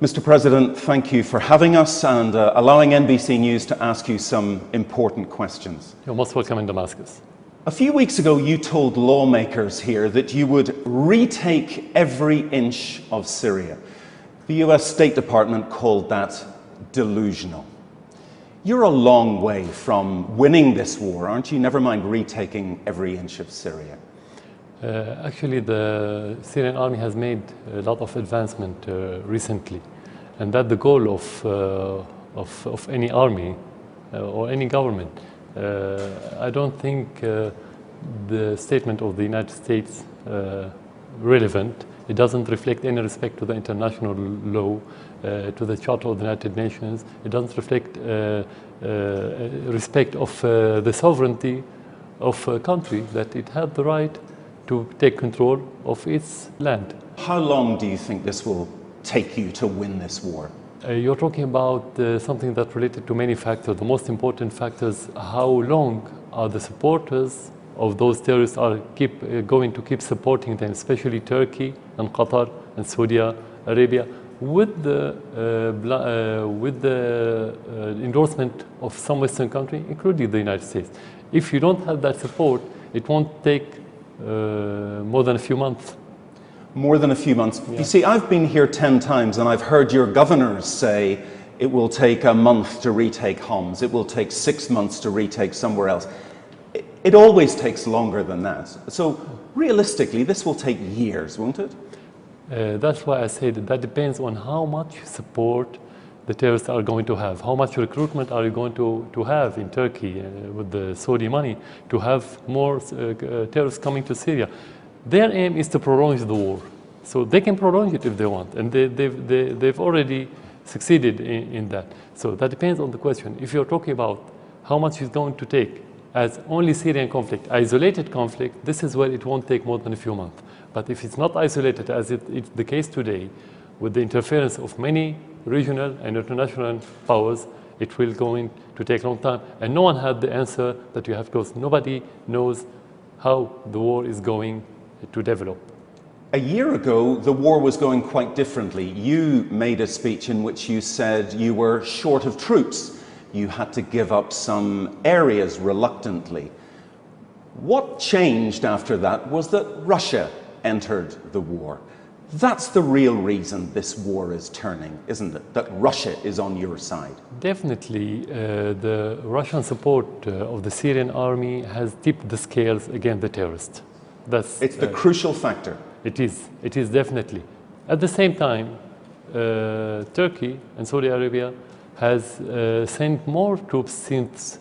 Mr. President, thank you for having us and allowing NBC News to ask you some important questions. You're most welcome in Damascus. A few weeks ago, you told lawmakers here that you would retake every inch of Syria. The US State Department called that delusional. You're a long way from winning this war, aren't you? Never mind retaking every inch of Syria. Actually, the Syrian army has made a lot of advancement recently, and that's the goal of any army or any government. I don't think the statement of the United States relevant. It doesn't reflect any respect to the international law, to the Charter of the United Nations. It doesn't reflect respect of the sovereignty of a country, that it had the right to take control of its land. How long do you think this will take you to win this war? You're talking about something that related to many factors. The most important factors: how long are the supporters of those terrorists are going to keep supporting them, especially Turkey and Qatar and Saudi Arabia, with the endorsement of some Western country, including the United States. If you don't have that support, it won't take more than a few months. More than a few months. Yeah. You see, I've been here 10 times and I've heard your governors say it will take a month to retake Homs, it will take 6 months to retake somewhere else. It always takes longer than that. So realistically, this will take years, won't it? That's why I said that depends on how much support the terrorists are going to have. How much recruitment are you going to have in Turkey with the Saudi money to have more terrorists coming to Syria? Their aim is to prolong the war. So they can prolong it if they want. And they've already succeeded in that. So that depends on the question. If you're talking about how much it's going to take as only Syrian conflict, isolated conflict, this is where it won't take more than a few months. But if it's not isolated, as it's the case today, with the interference of many regional and international powers, it will going to take a long time. And no one had the answer that you have, because nobody knows how the war is going to develop. A year ago, the war was going quite differently. You made a speech in which you said you were short of troops. You had to give up some areas reluctantly. What changed after that was that Russia entered the war. That's the real reason this war is turning, isn't it? That Russia is on your side. Definitely, the Russian support of the Syrian army has tipped the scales against the terrorists. It's the crucial factor. It is definitely. At the same time, Turkey and Saudi Arabia has sent more troops since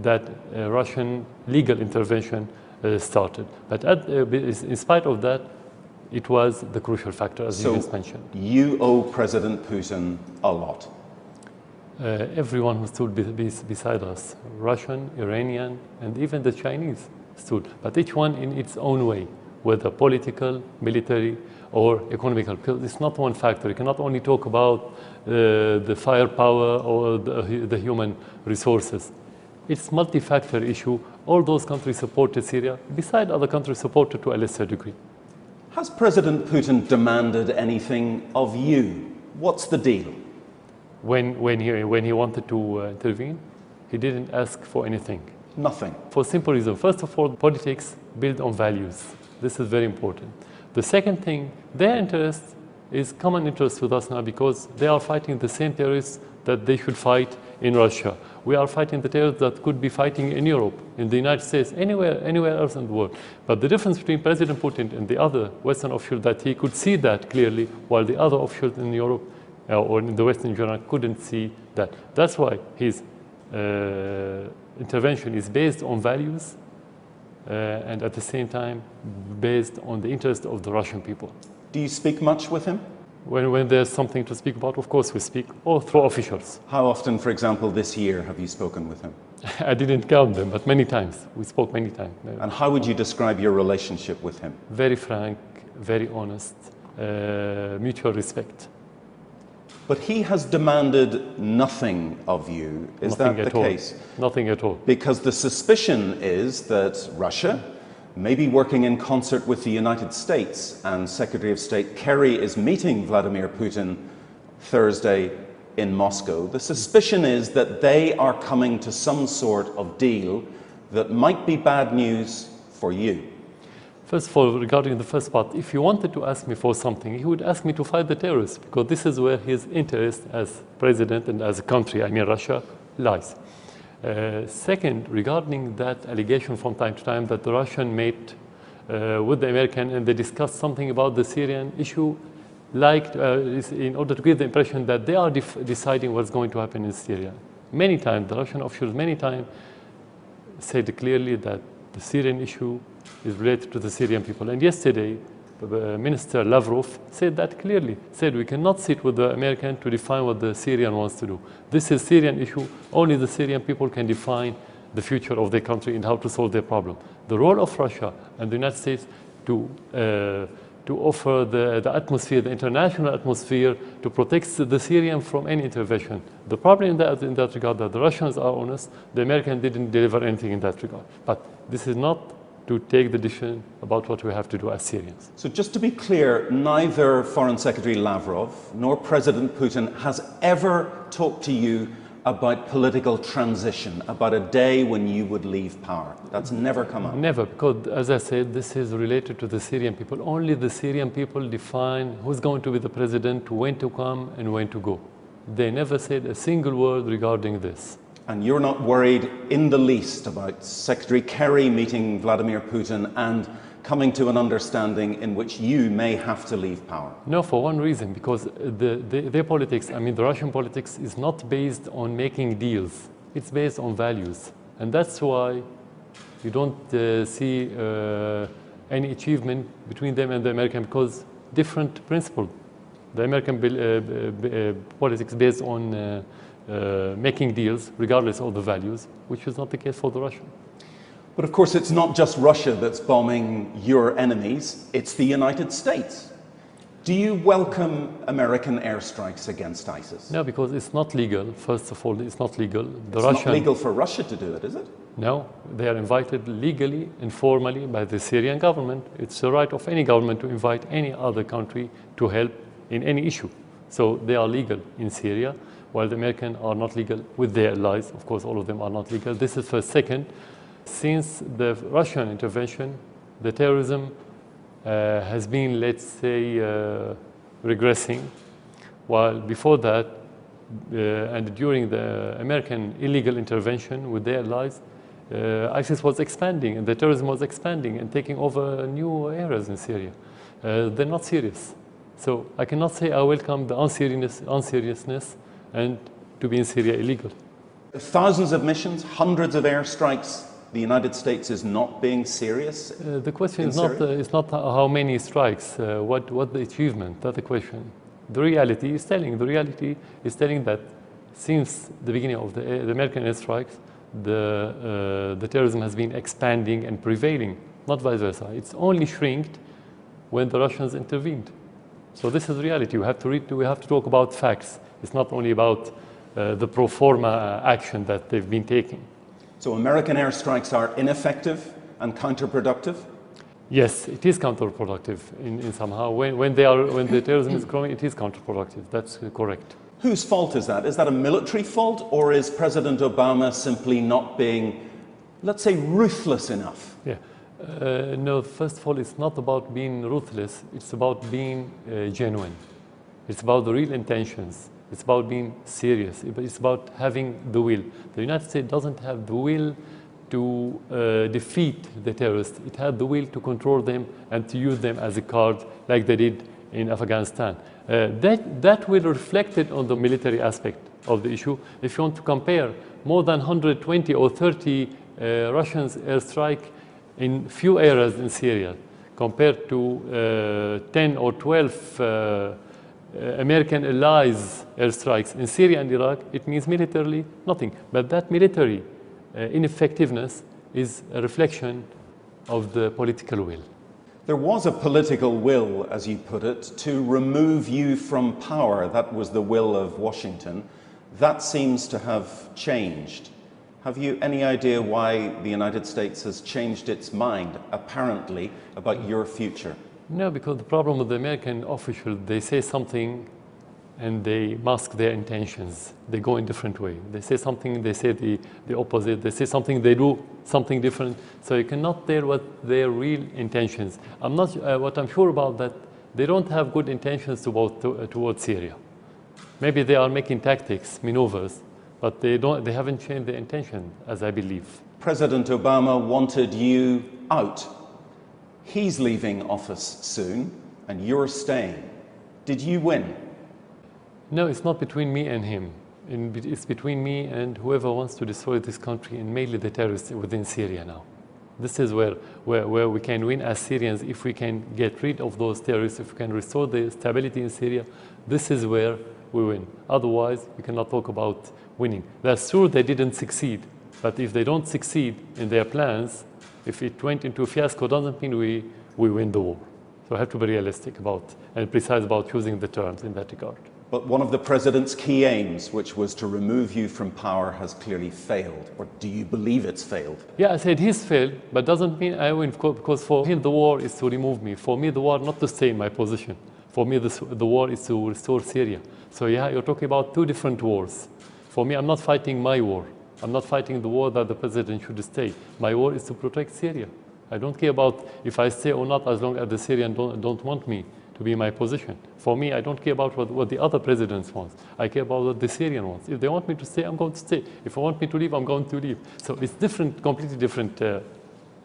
that Russian legal intervention started. But in spite of that, it was the crucial factor, as you just mentioned. You owe President Putin a lot. Everyone who stood beside us, Russian, Iranian, and even the Chinese stood, but each one in its own way, whether political, military, or economical. Because it's not one factor. You cannot only talk about the firepower or the human resources. It's multi-factor issue. All those countries supported Syria, beside other countries supported to a lesser degree. Has President Putin demanded anything of you? What's the deal? When he wanted to intervene, he didn't ask for anything. Nothing. For a simple reason. First of all, politics build on values. This is very important. The second thing, their interest is common interest with us now, because they are fighting the same terrorists that they should fight in Russia. We are fighting the terrorists that could be fighting in Europe, in the United States, anywhere else in the world. But the difference between President Putin and the other Western officials, that he could see that clearly, while the other officials in Europe or in the West in general couldn't see that. That's why his intervention is based on values and at the same time based on the interest of the Russian people. Do you speak much with him? When there's something to speak about, of course we speak, or through officials. How often, for example, this year have you spoken with him? I didn't count them, but many times. We spoke many times. And how would you describe your relationship with him? Very frank, very honest, mutual respect. But he has demanded nothing of you. Is that the case? Nothing at all. Because the suspicion is that Russia, maybe working in concert with the United States, and Secretary of State Kerry is meeting Vladimir Putin Thursday in Moscow. The suspicion is that they are coming to some sort of deal that might be bad news for you. First of all, regarding the first part, if he wanted to ask me for something, he would ask me to fight the terrorists, because this is where his interest as president and as a country, I mean Russia, lies. Second, regarding that allegation from time to time that the Russian met with the American and they discussed something about the Syrian issue, in order to give the impression that they are deciding what's going to happen in Syria. Many times, the Russian officials many times said clearly that the Syrian issue is related to the Syrian people. And yesterday, Minister Lavrov said that clearly, said we cannot sit with the American to define what the Syrian wants to do. This is a Syrian issue. Only the Syrian people can define the future of their country and how to solve their problem. The role of Russia and the United States to offer the atmosphere, the international atmosphere, to protect the Syrian from any intervention. The problem in that regard that the Russians are honest, the Americans didn't deliver anything in that regard. But this is not to take the decision about what we have to do as Syrians. So just to be clear, neither Foreign Secretary Lavrov nor President Putin has ever talked to you about political transition, about a day when you would leave power. That's never come up. Never, because as I said, this is related to the Syrian people. Only the Syrian people define who's going to be the president, when to come and when to go. They never said a single word regarding this. And you're not worried in the least about Secretary Kerry meeting Vladimir Putin and coming to an understanding in which you may have to leave power? No, for one reason, because their politics, I mean the Russian politics, is not based on making deals. It's based on values. And that's why you don't see any achievement between them and the American, because different principle. The American politics based on making deals regardless of the values, which is not the case for the Russian. But of course, it's not just Russia that's bombing your enemies, it's the United States. Do you welcome American airstrikes against ISIS? No, because it's not legal. First of all, it's not legal. It's not legal for Russia to do it, is it? No, they are invited legally and formally by the Syrian government. It's the right of any government to invite any other country to help in any issue. So they are legal in Syria, while the Americans are not legal with their allies. Of course, all of them are not legal. This is first. Second, since the Russian intervention, the terrorism has been, let's say, regressing, while before that, and during the American illegal intervention with their allies, ISIS was expanding, and the terrorism was expanding and taking over new areas in Syria. They're not serious. So I cannot say I welcome the unseriousness and to be in Syria illegal. Thousands of missions, hundreds of airstrikes. The United States is not being serious? The question is not how many strikes, what the achievement, that's the question. The reality is telling that since the beginning of the American airstrikes, the terrorism has been expanding and prevailing, not vice versa. It's only shrinked when the Russians intervened. So this is reality. We have to talk about facts. It's not only about the pro forma action that they've been taking. So American airstrikes are ineffective and counterproductive? Yes, it is counterproductive in somehow. When the terrorism is growing, it is counterproductive. That's correct. Whose fault is that? Is that a military fault, or is President Obama simply not being, let's say, ruthless enough? Yeah. No, first of all, it's not about being ruthless. It's about being genuine. It's about the real intentions. It's about being serious. It's about having the will. The United States doesn't have the will to defeat the terrorists. It had the will to control them and to use them as a card like they did in Afghanistan. That will reflect it on the military aspect of the issue. If you want to compare more than 120 or 30 Russians airstrike in few areas in Syria compared to 10 or 12 American allies airstrikes in Syria and Iraq, it means militarily nothing. But that military ineffectiveness is a reflection of the political will. There was a political will, as you put it, to remove you from power. That was the will of Washington. That seems to have changed. Have you any idea why the United States has changed its mind, apparently, about your future? No, because the problem with the American officials, they say something and they mask their intentions. They go in different way. They say something, they say the opposite. They say something, they do something different. So you cannot tell what their real intentions. What I'm sure about that, they don't have good intentions towards Syria. Maybe they are making tactics, maneuvers, but they haven't changed their intention, as I believe. President Obama wanted you out. He's leaving office soon, and you're staying. Did you win? No, it's not between me and him. It's between me and whoever wants to destroy this country, and mainly the terrorists within Syria now. This is where we can win as Syrians if we can get rid of those terrorists, if we can restore the stability in Syria. This is where we win. Otherwise, we cannot talk about winning. That's true they didn't succeed, but if they don't succeed in their plans, if it went into a fiasco, doesn't mean we win the war. So I have to be realistic about and precise about choosing the terms in that regard. But one of the president's key aims, which was to remove you from power, has clearly failed. Or do you believe it's failed? Yeah, I said he's failed, but doesn't mean I win, because for him the war is to remove me. For me, the war not to stay in my position. For me, the war is to restore Syria. So yeah, you're talking about two different wars. For me, I'm not fighting my war. I'm not fighting the war that the president should stay. My war is to protect Syria. I don't care about if I stay or not, as long as the Syrians don't want me to be in my position. For me, I don't care about what the other presidents want. I care about what the Syrian wants. If they want me to stay, I'm going to stay. If they want me to leave, I'm going to leave. So it's different, completely different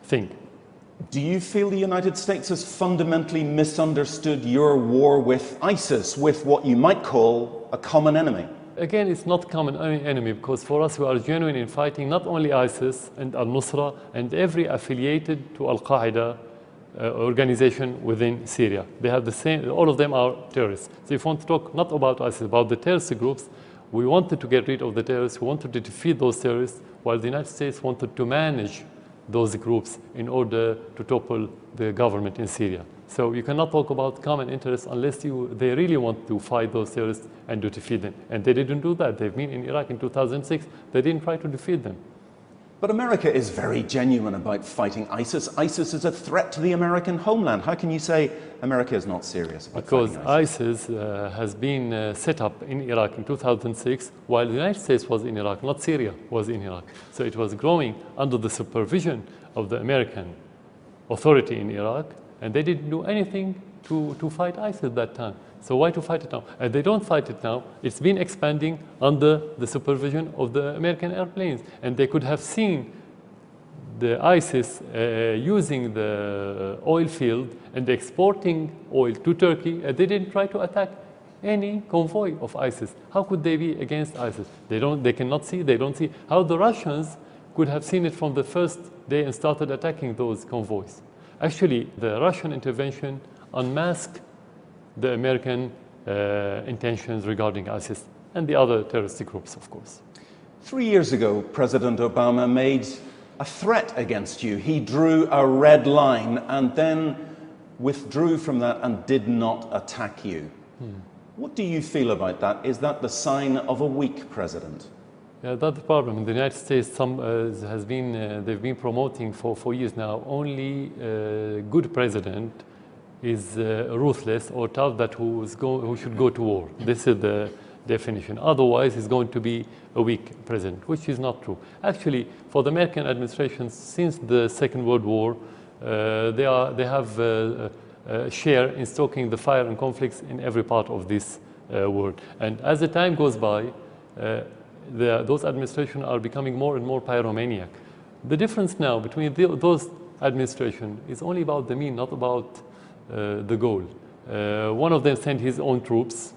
thing. Do you feel the United States has fundamentally misunderstood your war with ISIS, with what you might call a common enemy? Again, it's not common enemy, because for us, we are genuine in fighting not only ISIS and al-Nusra and every affiliated to al-Qaeda organization within Syria. They have the same, all of them are terrorists. So if you want to talk not about ISIS, about the terrorist groups, we wanted to get rid of the terrorists, we wanted to defeat those terrorists, while the United States wanted to manage those groups in order to topple the government in Syria. So you cannot talk about common interests unless they really want to fight those terrorists and to defeat them. And they didn't do that. They've been in Iraq in 2006. They didn't try to defeat them. But America is very genuine about fighting ISIS. ISIS is a threat to the American homeland. How can you say America is not serious about fighting ISIS? ISIS has been set up in Iraq in 2006, while the United States was in Iraq, not Syria was in Iraq. So it was growing under the supervision of the American authority in Iraq, and they didn't do anything to fight ISIS at that time. So why to fight it now? And they don't fight it now. It's been expanding under the supervision of the American airplanes. And they could have seen the ISIS using the oil field and exporting oil to Turkey, and they didn't try to attack any convoy of ISIS. How could they be against ISIS? They cannot see, they don't see. How the Russians could have seen it from the first day and started attacking those convoys. Actually, the Russian intervention unmasked the American intentions regarding ISIS and the other terrorist groups, of course. 3 years ago, President Obama made a threat against you. He drew a red line and then withdrew from that and did not attack you. What do you feel about that? Is that the sign of a weak president? Yeah, that's the problem. In the United States, they've been promoting for years now, only a good president is ruthless or tough, that who should go to war. This is the definition. Otherwise, he's going to be a weak president, which is not true. Actually, for the American administration, since the Second World War, they have a share in stoking the fire and conflicts in every part of this world. And as the time goes by, those administrations are becoming more and more pyromaniac. The difference now between those administrations is only about the mean, not about the goal. One of them sent his own troops,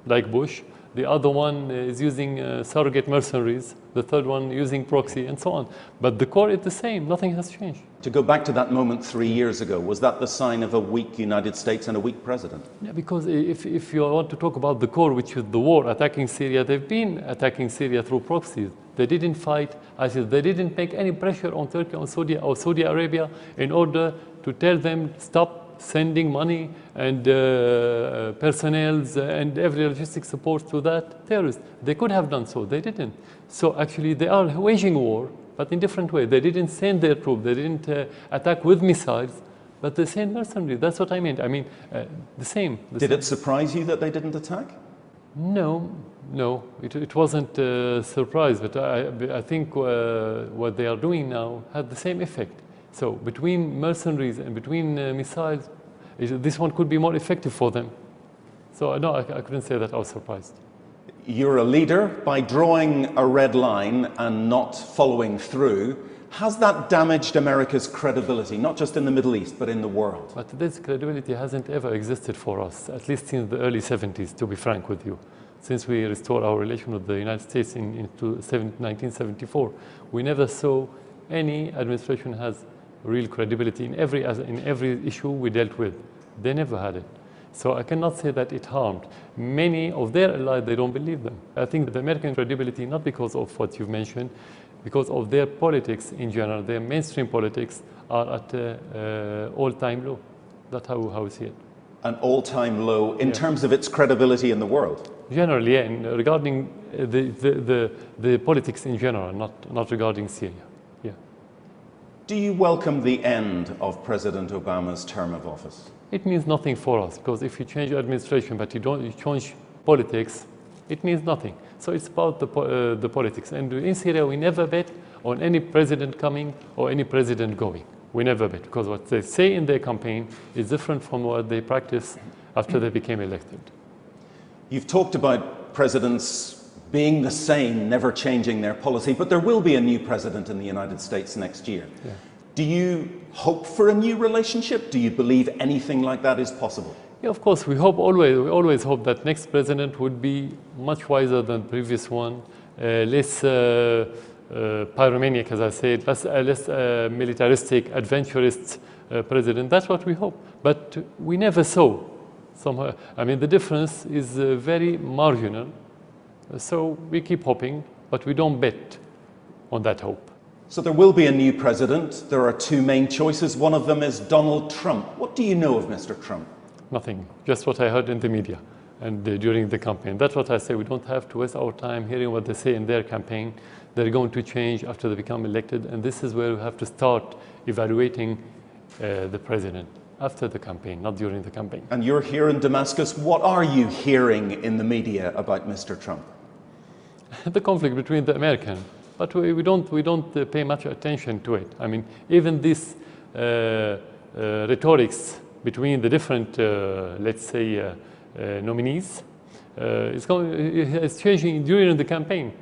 like Bush. The other one is using surrogate mercenaries. The third one using proxy, and so on. But the core is the same. Nothing has changed. To go back to that moment 3 years ago, was that the sign of a weak United States and a weak president? Yeah, because if you want to talk about the core, which is the war, attacking Syria, they've been attacking Syria through proxies. They didn't fight ISIS. They didn't make any pressure on Turkey or Saudi Arabia in order to tell them stop sending money and personnel and every logistic support to that terrorist. They could have done so. They didn't. So actually, they are waging war, but in different way. They didn't send their troops. They didn't attack with missiles, but they sent mercenaries. That's what I meant. I mean, the same. Did it surprise you that they didn't attack? No, no, it wasn't a surprise, but I think what they are doing now had the same effect. So between mercenaries and between missiles, this one could be more effective for them. So no, I couldn't say that I was surprised. You're a leader. By drawing a red line and not following through, has that damaged America's credibility, not just in the Middle East, but in the world? But this credibility hasn't ever existed for us, at least since the early 70s, to be frank with you. Since we restored our relation with the United States in 1974, we never saw any administration has real credibility in every issue we dealt with. They never had it. So I cannot say that it harmed. Many of their allies, they don't believe them. I think the American credibility, not because of what you've mentioned, because of their politics in general, their mainstream politics are at an all-time low. That's how we see it. An all-time low in terms of its credibility in the world? Generally, yeah, and regarding the politics in general, not regarding Syria. Yeah. Do you welcome the end of President Obama's term of office? It means nothing for us, because if you change administration but you change politics, it means nothing. So it's about the politics. And in Syria, we never bet on any president coming or any president going. We never bet, because what they say in their campaign is different from what they practice after they became elected. You've talked about presidents being the same, never changing their policy, but there will be a new president in the United States next year. Yeah. Do you hope for a new relationship? Do you believe anything like that is possible? Yeah, of course, we always hope that next president would be much wiser than the previous one, less pyromaniac, as I said, less militaristic, adventurist president. That's what we hope. But we never saw. Somehow, I mean, the difference is very marginal. So we keep hoping, but we don't bet on that hope. So there will be a new president. There are two main choices. One of them is Donald Trump. What do you know of Mr. Trump? Nothing, just what I heard in the media and during the campaign. That's what I say. We don't have to waste our time hearing what they say in their campaign. They're going to change after they become elected, and this is where we have to start evaluating the president after the campaign, not during the campaign. And you're here in Damascus. What are you hearing in the media about Mr. Trump? The conflict between the American, but we don't pay much attention to it. I mean, even this rhetorics between the different, let's say, nominees, it's changing during the campaign.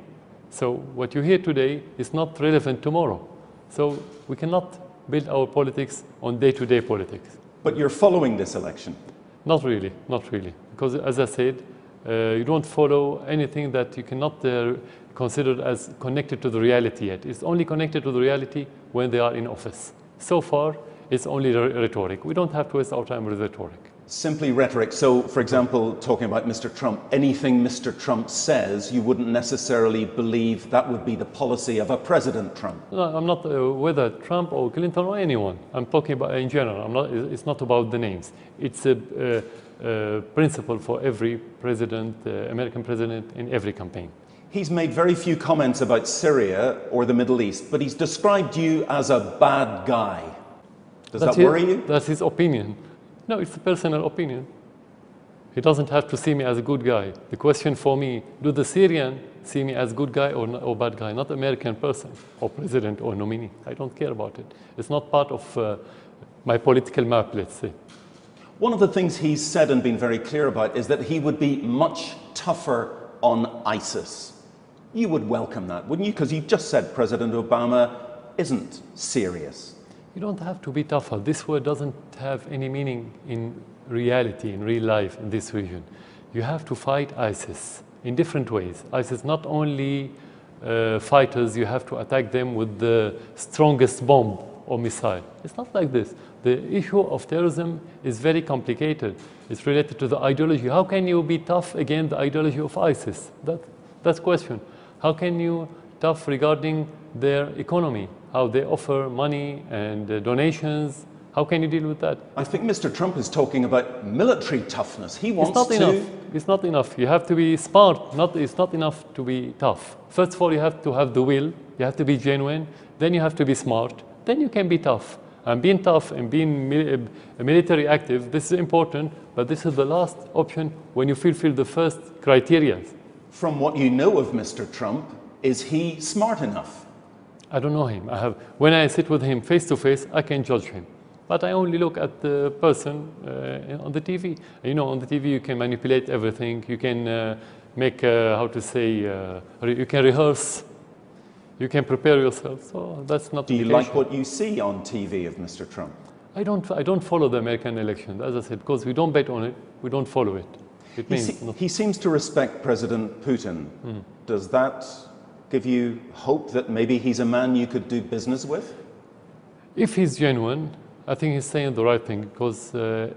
So what you hear today is not relevant tomorrow. So we cannot build our politics on day-to-day politics. But you're following this election? Not really, not really. Because as I said, you don't follow anything that you cannot consider as connected to the reality yet. It's only connected to the reality when they are in office. So far, it's only rhetoric. We don't have to waste our time with rhetoric. Simply rhetoric. So, for example, talking about Mr. Trump, anything Mr. Trump says, you wouldn't necessarily believe that would be the policy of a President Trump. No, I'm not whether Trump or Clinton or anyone. I'm talking about in general. It's not about the names. It's a principle for every president, American president, in every campaign. He's made very few comments about Syria or the Middle East, but he's described you as a bad guy. Does that worry you? That's his opinion. No, it's a personal opinion. He doesn't have to see me as a good guy. The question for me, do the Syrians see me as good guy or bad guy? Not American person or president or nominee. I don't care about it. It's not part of my political map, let's say. One of the things he's said and been very clear about is that he would be much tougher on ISIS. You would welcome that, wouldn't you? Because you just said President Obama isn't serious. You don't have to be tougher. This word doesn't have any meaning in reality, in real life, in this region. You have to fight ISIS in different ways. ISIS not only fighters, you have to attack them with the strongest bomb or missile. It's not like this. The issue of terrorism is very complicated. It's related to the ideology. How can you be tough against the ideology of ISIS? That's the question. How can you tough regarding their economy? How they offer money and donations? How can you deal with that? I think Mr. Trump is talking about military toughness. He wants to... It's not enough. You have to be smart. It's not enough to be tough. First of all, you have to have the will. You have to be genuine. Then you have to be smart. Then you can be tough. And being tough and being military active, this is important, but this is the last option when you fulfill the first criteria. From what you know of Mr. Trump, is he smart enough? I don't know him. When I sit with him face to face, I can judge him. But I only look at the person on the TV. You know, on the TV you can manipulate everything. You can make, how to say, you can rehearse. You can prepare yourself. So that's not. Do you like what you see on TV of Mr. Trump? I don't follow the American election, as I said, because we don't bet on it. We don't follow it. He seems to respect President Putin. Does that give you hope that maybe he's a man you could do business with? If he's genuine, I think he's saying the right thing, because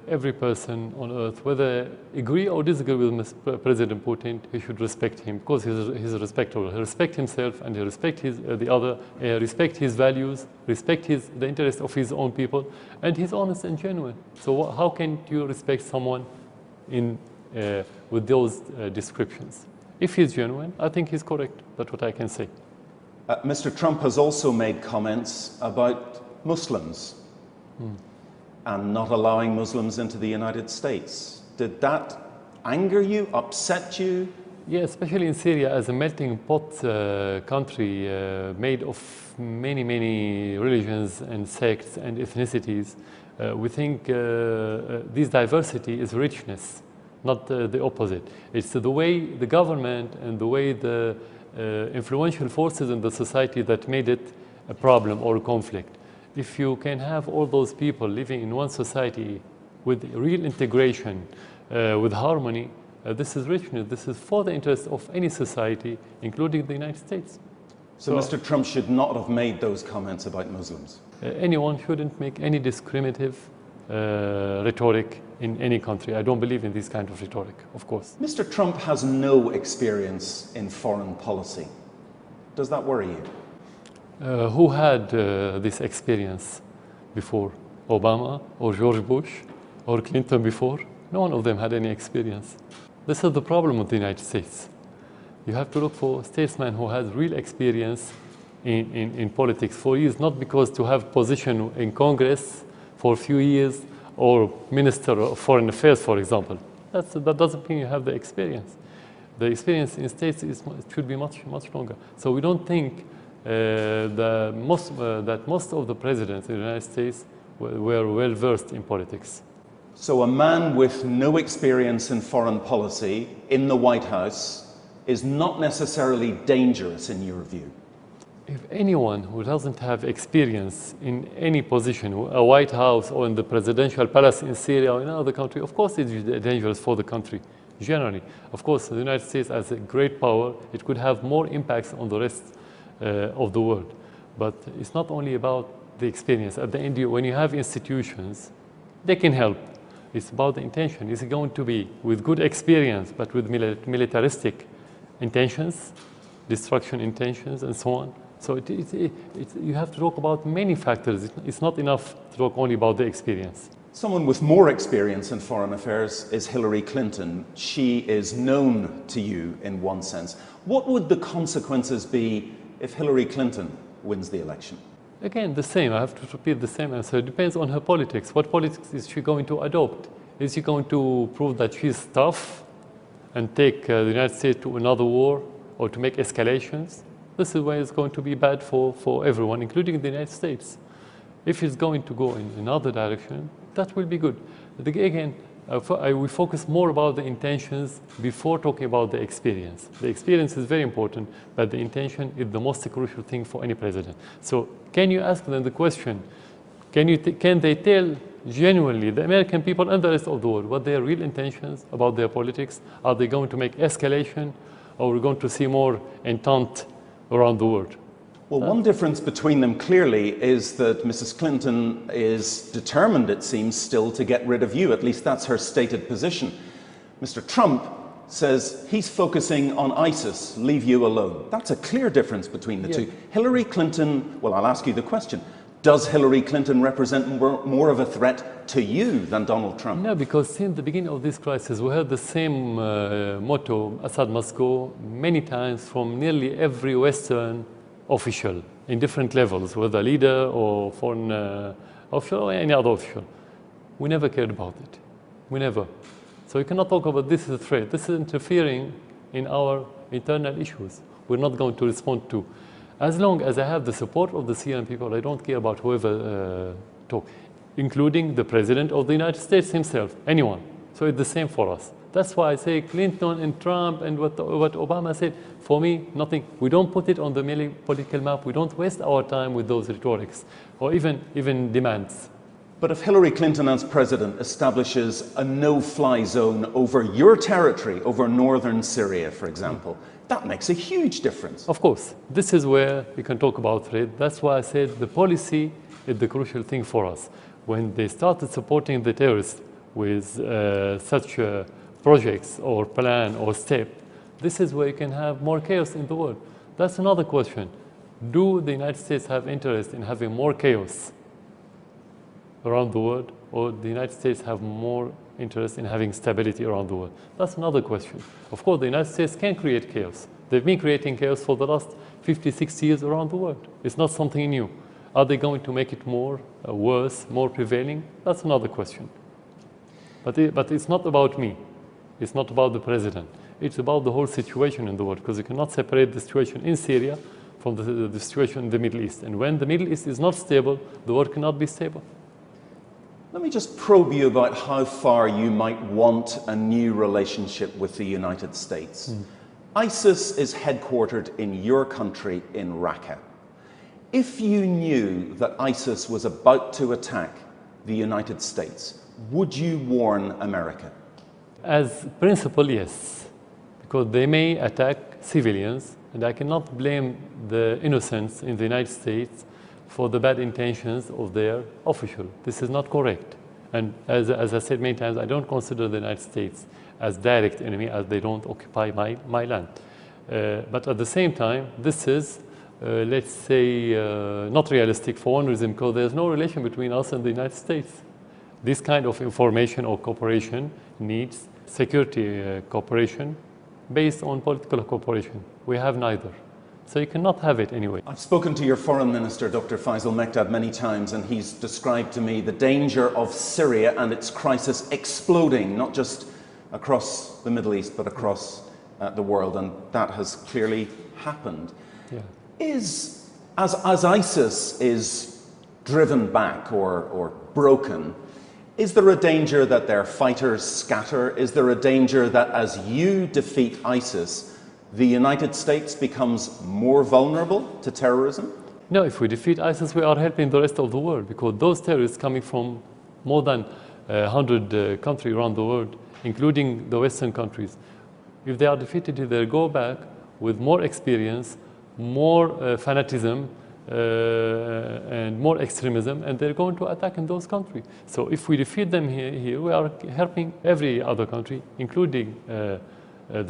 every person on earth, whether agree or disagree with President Putin, he should respect him, because he's respectable. He respects himself and he respects the other, respect his values, respect the interest of his own people, and he's honest and genuine. So how can you respect someone with those descriptions? If he's genuine, I think he's correct. That's what I can say. Mr. Trump has also made comments about Muslims and not allowing Muslims into the United States. Did that anger you, upset you? Yeah, especially in Syria, as a melting pot country made of many, many religions and sects and ethnicities. We think this diversity is richness, not the opposite. It's the way the government and the way the influential forces in the society that made it a problem or a conflict. If you can have all those people living in one society with real integration, with harmony, this is richness. This is for the interest of any society, including the United States. So Mr. Trump should not have made those comments about Muslims? Anyone shouldn't make any discriminative rhetoric in any country. I don't believe in this kind of rhetoric, of course. Mr. Trump has no experience in foreign policy. Does that worry you? Who had this experience before? Obama or George Bush or Clinton before? No one of them had any experience. This is the problem with the United States. You have to look for statesmen who has real experience in politics for years, not because to have position in Congress for a few years or Minister of Foreign Affairs, for example. That doesn't mean you have the experience. The experience in states should be much, much longer. So we don't think that most of the presidents in the United States were well versed in politics. So a man with no experience in foreign policy in the White House is not necessarily dangerous in your view? If anyone who doesn't have experience in any position, a White House or in the presidential palace in Syria or in another country, of course it's dangerous for the country, generally. Of course, the United States as a great power, it could have more impacts on the rest of the world. But it's not only about the experience. At the end, when you have institutions, they can help. It's about the intention. Is it going to be with good experience, but with militaristic intentions, destruction intentions, and so on? So you have to talk about many factors. It's not enough to talk only about the experience. Someone with more experience in foreign affairs is Hillary Clinton. She is known to you in one sense. What would the consequences be if Hillary Clinton wins the election? Again, the same. I have to repeat the same answer. It depends on her politics. What politics is she going to adopt? Is she going to prove that she's tough and take the United States to another war or to make escalations? This is where it's going to be bad for everyone, including the United States. If it's going to go in another direction, that will be good. Again, we focus more about the intentions before talking about the experience. The experience is very important, but the intention is the most crucial thing for any president. So can you ask them the question, can they tell genuinely the American people and the rest of the world what their real intentions about their politics? Are they going to make escalation, or we're going to see more entente around the world? Well, one difference between them clearly is that Mrs. Clinton is determined, it seems, still to get rid of you. At least that's her stated position. Mr. Trump says he's focusing on ISIS, leave you alone. That's a clear difference between the two. Hillary Clinton, well, I'll ask you the question. Does Hillary Clinton represent more of a threat to you than Donald Trump? No, because since the beginning of this crisis, we heard the same motto, Assad must go, many times from nearly every Western official in different levels, whether leader or foreign official or any other official. We never cared about it. We never. So you cannot talk about this as a threat. This is interfering in our internal issues. We're not going to respond to. As long as I have the support of the Syrian people, I don't care about whoever talk, including the President of the United States himself, anyone. So it's the same for us. That's why I say Clinton and Trump and what Obama said, for me, nothing. We don't put it on the political map. We don't waste our time with those rhetorics or even demands. But if Hillary Clinton as president establishes a no-fly zone over your territory, over northern Syria, for example, that makes a huge difference. Of course, this is where we can talk about threat. That's why I said the policy is the crucial thing for us. When they started supporting the terrorists with such projects or plan or step, this is where you can have more chaos in the world. That's another question. Do the United States have interest in having more chaos around the world, or the United States have more interest in having stability around the world? That's another question. Of course, the United States can create chaos. They've been creating chaos for the last 50, 60 years around the world. It's not something new. Are they going to make it more worse, more prevailing? That's another question. But it's not about me. It's not about the president. It's about the whole situation in the world, because you cannot separate the situation in Syria from the situation in the Middle East. And when the Middle East is not stable, the world cannot be stable. Let me just probe you about how far you might want a new relationship with the United States. ISIS is headquartered in your country, in Raqqa. If you knew that ISIS was about to attack the United States, would you warn America? As principle, yes, because they may attack civilians, and I cannot blame the innocents in the United States for the bad intentions of their official. This is not correct. And as I said many times, I don't consider the United States as direct enemy, as they don't occupy my land. But at the same time, this is, let's say, not realistic for one reason, because there's no relation between us and the United States. This kind of information or cooperation needs security cooperation based on political cooperation. We have neither. So you cannot have it anyway. I've spoken to your foreign minister, Dr. Faisal Mekdad, many times, and he's described to me the danger of Syria and its crisis exploding, not just across the Middle East, but across the world, and that has clearly happened. Yeah. As ISIS is driven back or broken, is there a danger that their fighters scatter? Is there a danger that as you defeat ISIS, the United States becomes more vulnerable to terrorism? No, if we defeat ISIS, we are helping the rest of the world, because those terrorists coming from more than 100 countries around the world, including the Western countries, if they are defeated, they go back with more experience, more fanatism, and more extremism, and they're going to attack in those countries. So if we defeat them here, we are helping every other country, including the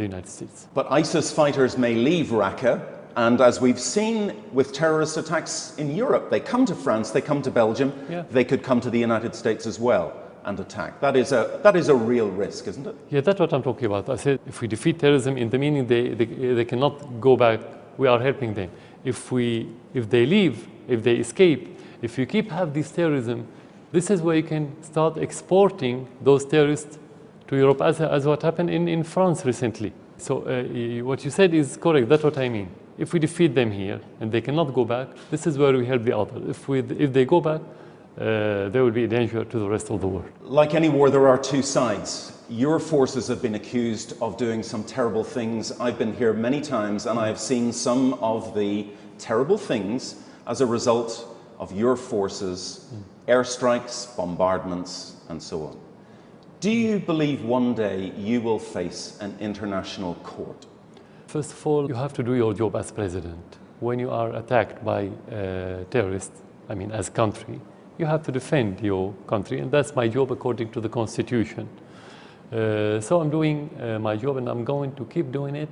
United States. But ISIS fighters may leave Raqqa, and as we've seen with terrorist attacks in Europe, they come to France, they come to Belgium, they could come to the United States as well and attack. That is a real risk, isn't it? Yeah, that's what I'm talking about. I said if we defeat terrorism, in the meaning they cannot go back, we are helping them. If they leave, if they escape, if you have this terrorism, this is where you can start exporting those terrorists to Europe, as what happened in France recently. So what you said is correct, that's what I mean. If we defeat them here and they cannot go back, this is where we help the others. If they go back, there will be a danger to the rest of the world. Like any war, there are two sides. Your forces have been accused of doing some terrible things. I've been here many times and I have seen some of the terrible things as a result of your forces, airstrikes, bombardments, and so on. Do you believe one day you will face an international court? First of all, you have to do your job as president. When you are attacked by terrorists, I mean as a country, you have to defend your country, and that's my job according to the Constitution. So I'm doing my job, and I'm going to keep doing it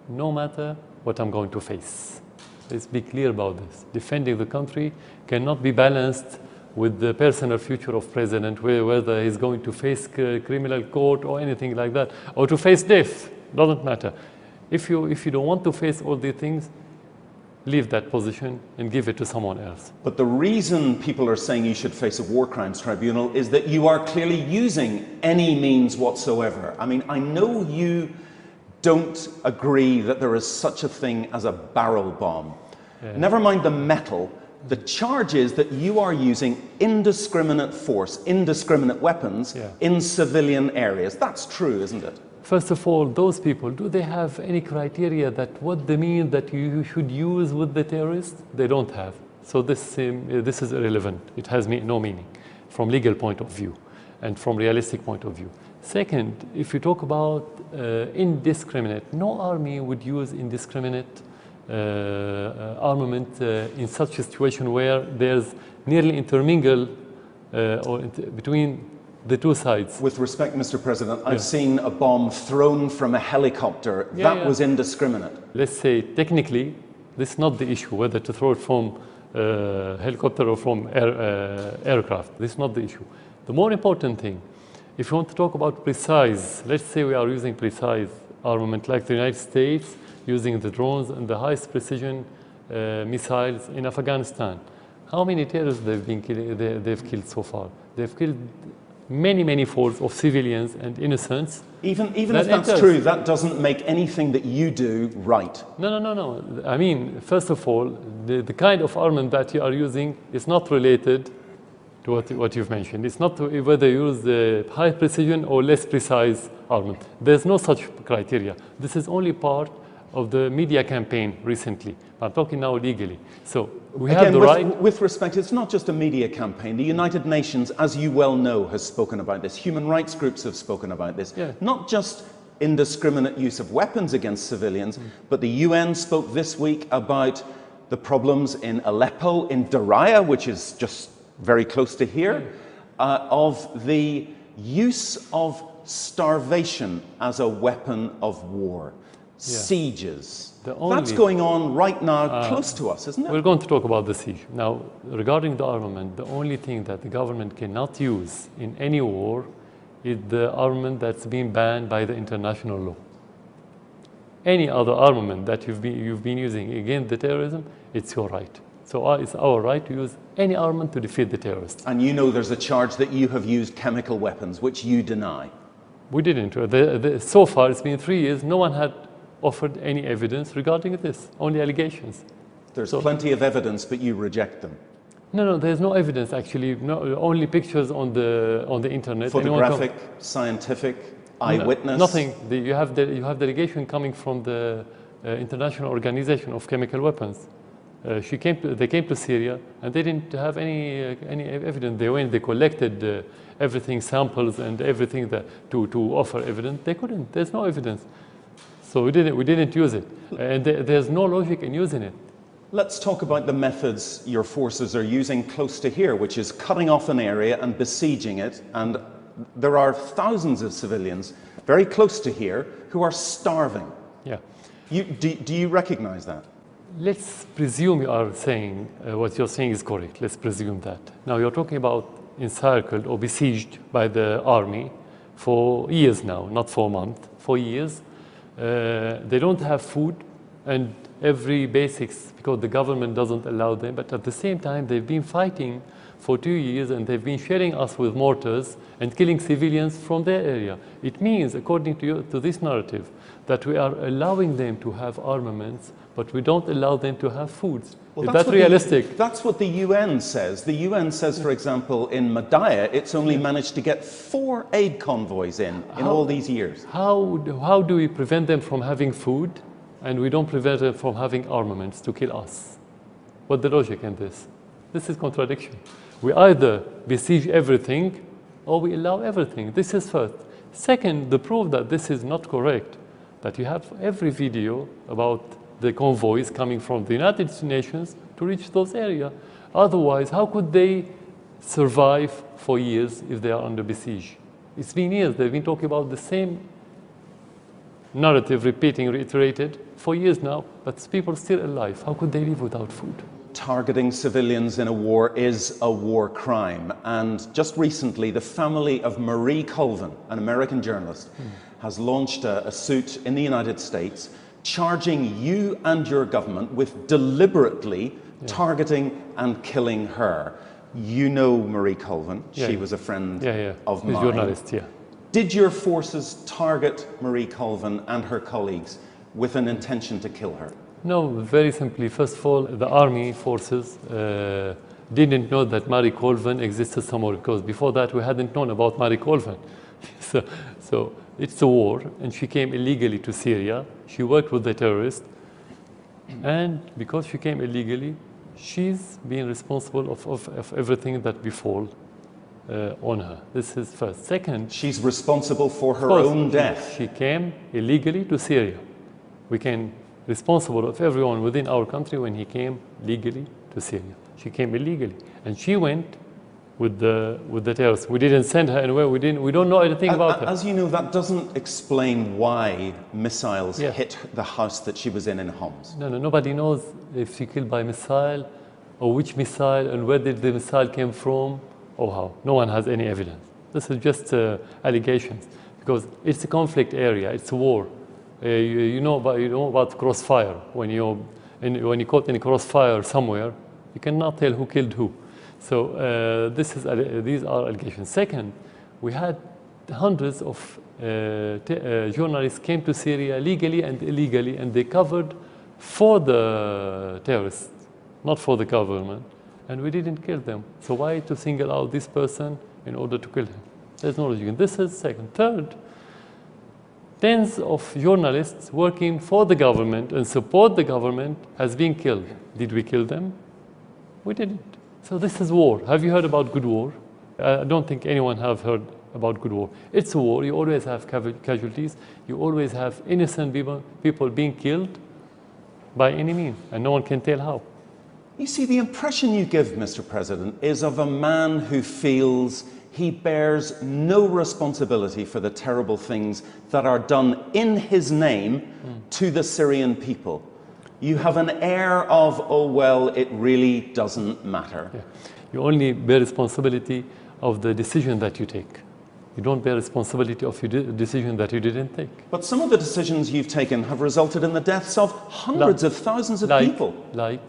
no matter what I'm going to face. Let's be clear about this. Defending the country cannot be balanced with the personal future of president, whether he's going to face criminal court or anything like that, or to face death, doesn't matter. If you don't want to face all these things, leave that position and give it to someone else. But the reason people are saying you should face a war crimes tribunal is that you are clearly using any means whatsoever. I mean, I know you don't agree that there is such a thing as a barrel bomb. Yeah. Never mind the metal. The charge is that you are using indiscriminate force, indiscriminate weapons in civilian areas. That's true, isn't it? First of all, those people, do they have any criteria that what they mean that you should use with the terrorists? They don't have. So this is irrelevant. It has no meaning from legal point of view and from realistic point of view. Second, if you talk about indiscriminate, no army would use indiscriminate armament in such a situation where there's nearly intermingle between the two sides. With respect, Mr. President, I've seen a bomb thrown from a helicopter. That was indiscriminate. Let's say, technically, this is not the issue, whether to throw it from helicopter or from aircraft. This is not the issue. The more important thing, if you want to talk about precise, let's say we are using precise armament like the United States, using the drones and the highest precision missiles in Afghanistan. How many terrorists they've killed so far? They've killed many folds of civilians and innocents. Even if that's true, that doesn't make anything that you do right. No. I mean, first of all, the kind of armament that you are using is not related to what you've mentioned. It's not whether you use the high precision or less precise armament. There's no such criteria. This is only part of the media campaign recently. I'm talking now legally. So we have the right. With respect, it's not just a media campaign. The United Nations, as you well know, has spoken about this. Human rights groups have spoken about this. Not just indiscriminate use of weapons against civilians, but the UN spoke this week about the problems in Aleppo, in Daraya, which is just very close to here, of the use of starvation as a weapon of war. Sieges. That's going on right now close to us, isn't it? We're going to talk about the siege. Now, regarding the armament, the only thing that the government cannot use in any war is the armament that's been banned by the international law. Any other armament that you've been using against the terrorism, it's your right. So it's our right to use any armament to defeat the terrorists. And you know there's a charge that you have used chemical weapons, which you deny. We didn't. So far, it's been 3 years, no one had offered any evidence regarding this, only allegations. There's plenty of evidence, but you reject them. No, there's no evidence actually, only pictures on the internet. Photographic, scientific, eyewitness? Nothing. You have delegation coming from the International Organization of Chemical Weapons. They came to Syria and they didn't have any evidence. They collected everything, samples and everything to offer evidence. They couldn't. There's no evidence. So we didn't use it, and there's no logic in using it. Let's talk about the methods your forces are using close to here, which is cutting off an area and besieging it. And there are thousands of civilians very close to here who are starving. Yeah. Do you recognize that? Let's presume you are saying what you're saying is correct. Let's presume that. Now you're talking about encircled or besieged by the army for years now, not for a month, for years. They don't have food and every basics because the government doesn't allow them, but at the same time they've been fighting for 2 years and they've been shelling us with mortars and killing civilians from their area. It means, according to this narrative, that we are allowing them to have armaments, but we don't allow them to have foods. Is that realistic? That's what the UN says. The UN says, for example, in Madaya, it's only managed to get 4 aid convoys in all these years. How do we prevent them from having food and we don't prevent them from having armaments to kill us? What's the logic in this? This is contradiction. We either besiege everything or we allow everything. This is first. Second, the proof that this is not correct, that you have every video about the convoys coming from the United Nations to reach those areas. Otherwise, how could they survive for years if they are under besiege? It's been years. They've been talking about the same narrative, reiterated for years now, but people are still alive. How could they live without food? Targeting civilians in a war is a war crime. And just recently, the family of Marie Colvin, an American journalist, has launched a suit in the United States charging you and your government with deliberately targeting and killing her. You know Marie Colvin. She was a friend of mine. Journalist, Did your forces target Marie Colvin and her colleagues with an intention to kill her? No, very simply. First of all, the army forces didn't know that Marie Colvin existed somewhere, because before that we hadn't known about Marie Colvin. So it's a war, and she came illegally to Syria. She worked with the terrorists, and because she came illegally, she's been responsible of everything that befall on her. This is first. Second, she's responsible for her own death. She came illegally to Syria. We can responsible of everyone within our country when he came legally to Syria. She came illegally, and she went with the terrorists. We didn't send her anywhere. We don't know anything about her. As you know, that doesn't explain why missiles hit the house that she was in Homs. No, nobody knows if she killed by missile, or which missile, and where did the missile came from, or how. No one has any evidence. This is just allegations, because it's a conflict area. It's a war. You know about crossfire. When you caught in a crossfire somewhere, you cannot tell who killed who. So these are allegations. Second, we had hundreds of journalists came to Syria legally and illegally, and they covered for the terrorists, not for the government, and we didn't kill them. So why to single out this person in order to kill him? There's no logic. This is second. Third, tens of journalists working for the government and support the government has been killed. Did we kill them? We didn't. So this is war. Have you heard about good war? I don't think anyone have heard about good war. It's a war. You always have casualties. You always have innocent people being killed by any means, and no one can tell how. You see, the impression you give, Mr. President, is of a man who feels he bears no responsibility for the terrible things that are done in his name to the Syrian people. You have an air of, oh, well, it really doesn't matter. Yeah. You only bear responsibility of the decision that you take. You don't bear responsibility of your decision that you didn't take. But some of the decisions you've taken have resulted in the deaths of hundreds of thousands of people. Like?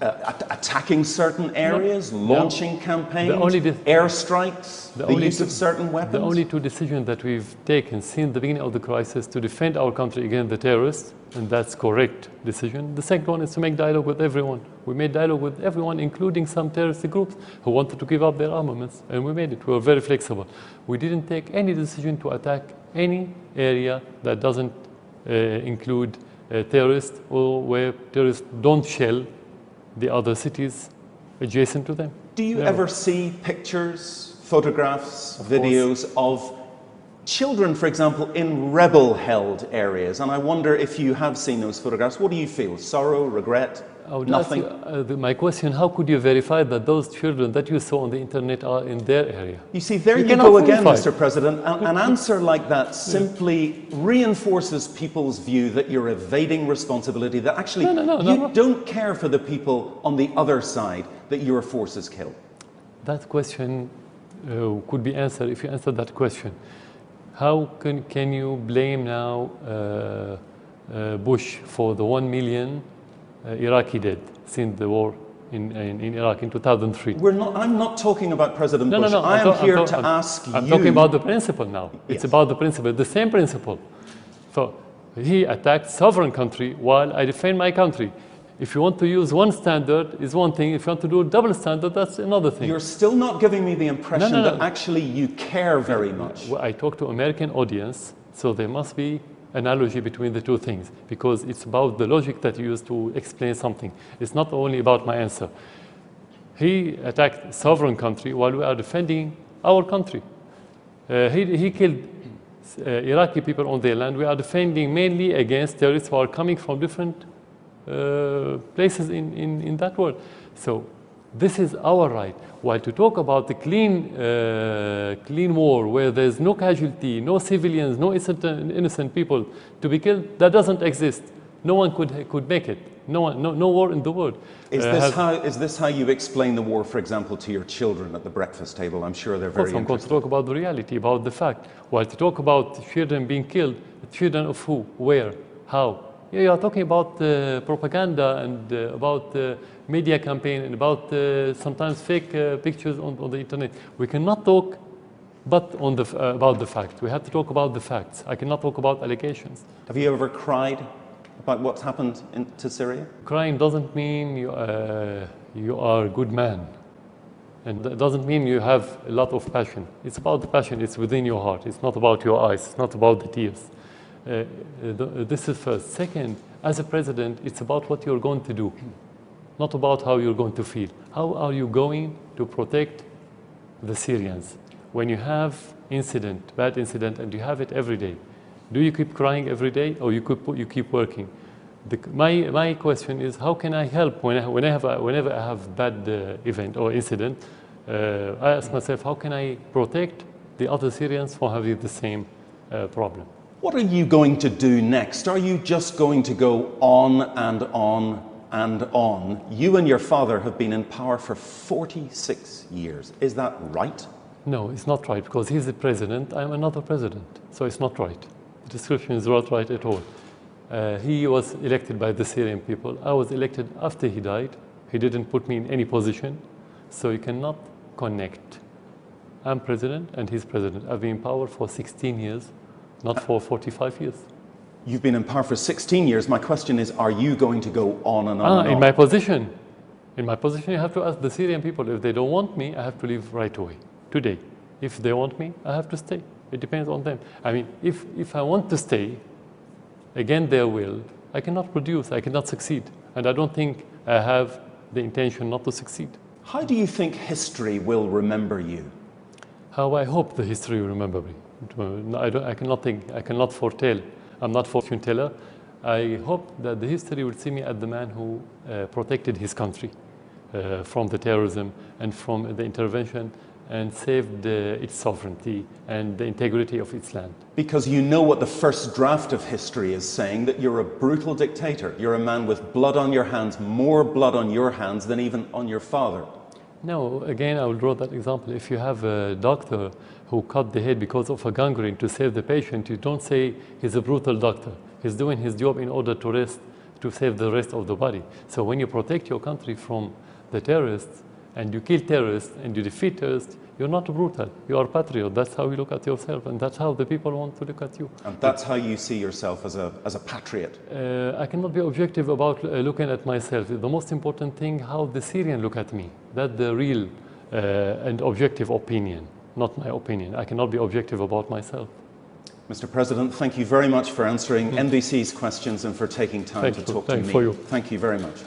Attacking certain areas, launching campaigns, airstrikes, the use of certain weapons. The only two decisions that we've taken since the beginning of the crisis to defend our country against the terrorists, and that's correct decision. The second one is to make dialogue with everyone. We made dialogue with everyone, including some terrorist groups who wanted to give up their armaments, and we made it. We were very flexible. We didn't take any decision to attack any area that doesn't include terrorists, or where terrorists don't shell the other cities adjacent to them. Do you ever see pictures, photographs, videos of children, for example, in rebel-held areas? And I wonder if you have seen those photographs. What do you feel? Sorrow, regret, nothing? My question, how could you verify that those children that you saw on the internet are in their area? You see, there you go again, Mr. President. An answer like that simply reinforces people's view that you're evading responsibility, that actually you don't care for the people on the other side that your forces kill. That question could be answered if you answered that question. How can you blame now Bush for the 1 million Iraqi dead since the war in Iraq in 2003? I'm not talking about President Bush. I am here to ask you. I'm talking about the principle now. It's about the principle, the same principle. So he attacked sovereign country while I defend my country. If you want to use one standard, is one thing. If you want to do a double standard, that's another thing. You're still not giving me the impression that actually you care very much. Well, I talk to American audience, so there must be analogy between the two things, because it's about the logic that you use to explain something. It's not only about my answer. He attacked sovereign country while we are defending our country. He killed Iraqi people on their land. We are defending mainly against terrorists who are coming from different places in that world. So this is our right. While to talk about the clean war where there's no casualty, no civilians, no innocent people to be killed, that doesn't exist. No one could make it. No war in the world. Is this how you explain the war, for example, to your children at the breakfast table? I'm sure they're very interested. I'm going to talk about the reality, about the fact. While to talk about children being killed, children of who, where, how? You are talking about propaganda and about media campaign and about sometimes fake pictures on the internet. We cannot talk but about the facts. We have to talk about the facts. I cannot talk about allegations. Have you ever cried about what's happened to Syria? Crying doesn't mean you are a good man. And that doesn't mean you have a lot of passion. It's about the passion. It's within your heart. It's not about your eyes. It's not about the tears. This is first. Second, as a president, it's about what you're going to do, not about how you're going to feel. How are you going to protect the Syrians when you have bad incident, and you have it every day? Do you keep crying every day, or you keep working? My question is, how can I help whenever I have bad event or incident? I ask myself, how can I protect the other Syrians from having the same problem? What are you going to do next? Are you just going to go on and on and on? You and your father have been in power for 46 years. Is that right? No, it's not right, because he's the president, I'm another president. So it's not right. The description is not right at all. He was elected by the Syrian people. I was elected after he died. He didn't put me in any position. So you cannot connect. I'm president and he's president. I've been in power for 16 years. Not for 45 years. You've been in power for 16 years. My question is, are you going to go on and on and on? In my position, you have to ask the Syrian people. If they don't want me, I have to leave right away, today. If they want me, I have to stay. It depends on them. I mean, if I want to stay, again their will, I cannot produce, I cannot succeed. And I don't think I have the intention not to succeed. How do you think history will remember you? How I hope the history will remember me. I cannot foretell. I'm not a fortune teller. I hope that the history will see me as the man who protected his country from the terrorism and from the intervention and saved its sovereignty and the integrity of its land. Because you know what the first draft of history is saying, that you're a brutal dictator. You're a man with blood on your hands, more blood on your hands than even on your father. No, again, I will draw that example. If you have a doctor who cut the head because of a gangrene to save the patient, you don't say he's a brutal doctor. He's doing his job in order to save the rest of the body. So when you protect your country from the terrorists, and you kill terrorists, and you defeat terrorists, you're not brutal. You are a patriot. That's how you look at yourself, and that's how the people want to look at you. And that's how you see yourself as a patriot? I cannot be objective about looking at myself. The most important thing, how the Syrians look at me. That's the real and objective opinion, not my opinion. I cannot be objective about myself. Mr. President, thank you very much for answering NBC's questions and for taking time to talk to me. For you. Thank you very much.